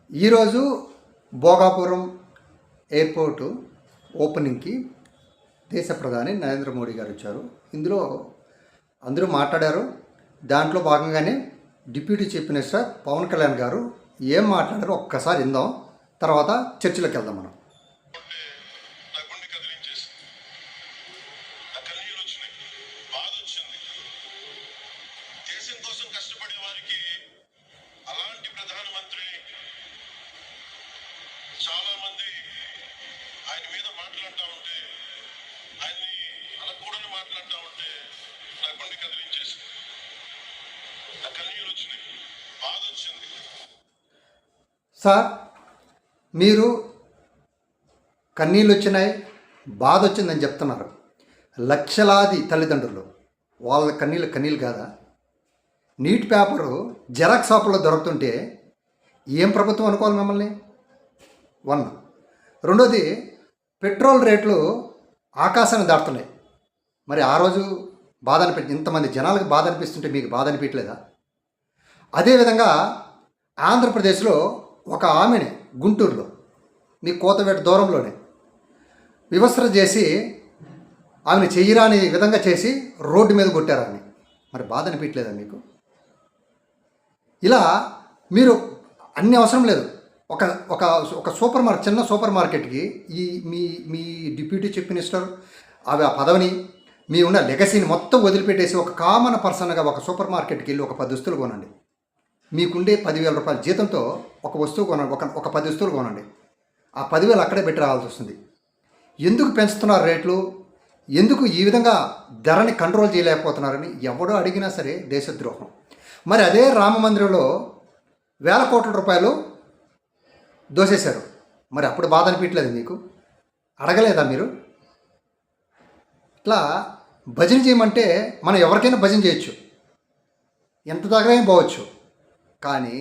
ఈరోజు భోగాపురం ఎయిర్పోర్టు ఓపెనింగ్కి దేశ ప్రధాని నరేంద్ర మోడీ గారు వచ్చారు. ఇందులో అందరూ మాట్లాడారు. దాంట్లో భాగంగానే deputy chief minister Pawan Kalyan garu ఏం మాట్లాడారో ఒక్కసారి విందాం. తర్వాత చర్చలోకి వెళ్దాం మనం. దేశం కోసం కష్టపడే వారికి అలాంటి ప్రధానమంత్రి చాలా మంది ఆయన మీద మాట్లాడుతూ ఉంటే, ఆయన్ని అనకూడని మాట్లాడుతూ ఉంటే నా గుండె కదిలించేసి నా కన్నీళ్ళు వచ్చినాయి, బాధ వచ్చింది. సార్, మీరు కన్నీళ్ళు వచ్చినాయి, బాధ వచ్చిందని చెప్తున్నారు. లక్షలాది తల్లిదండ్రులు వాళ్ళ కన్నీళ్ళు కాదా? నీట్ పేపరు జెరాక్స్ షాపులో దొరుకుతుంటే ఏం ప్రభుత్వం అనుకోవాలి మిమ్మల్ని? 1. రెండోది, పెట్రోల్ రేట్లు ఆకాశాన్ని దాటుతున్నాయి. మరి ఆ రోజు బాధ ఇంతమంది జనాలకు బాధ అనిపిస్తుంటే మీకు బాధ అనిపించలేదా? అదేవిధంగా ఆంధ్రప్రదేశ్లో ఒక ఆమెని గుంటూరులో మీ కోతవేట దూరంలోనే వివస్త్ర చేసి ఆమెను చెయ్యరాని విధంగా చేసి రోడ్డు మీద కొట్టారని. మరి బాధ అనిపించలేదా మీకు? ఇలా మీరు అన్ని అవసరం లేదు. ఒక ఒక ఒక చిన్న సూపర్ మార్కెట్కి ఈ మీ మీ డిప్యూటీ చీఫ్ మినిస్టర్ ఆ పదవిని మీ ఉన్న లెగసీని మొత్తం వదిలిపెట్టేసి ఒక కామన్ పర్సన్గా ఒక సూపర్ మార్కెట్కి వెళ్ళి ఒక 10 వస్తువులు కొనండి. మీకుండే 10,000 రూపాయల జీతంతో ఒక వస్తువు కొనండి, ఒక 10 వస్తువులు కొనండి. ఆ 10,000 అక్కడే పెట్టి రావాల్సి వస్తుంది. ఎందుకు పెంచుతున్నారు రేట్లు? ఎందుకు ఈ విధంగా ధరని కంట్రోల్ చేయలేకపోతున్నారని ఎవడో అడిగినా సరే దేశద్రోహం. మరి అదే రామ మందిరంలో వేల కోట్ల రూపాయలు దోసేశారు. మరి అప్పుడు బాధ అనిపించలేదు మీకు? అడగలేదా మీరు? ఇట్లా భజన చేయమంటే మనం ఎవరికైనా భజన చేయొచ్చు, ఎంత దగ్గరైనా పోవచ్చు. కానీ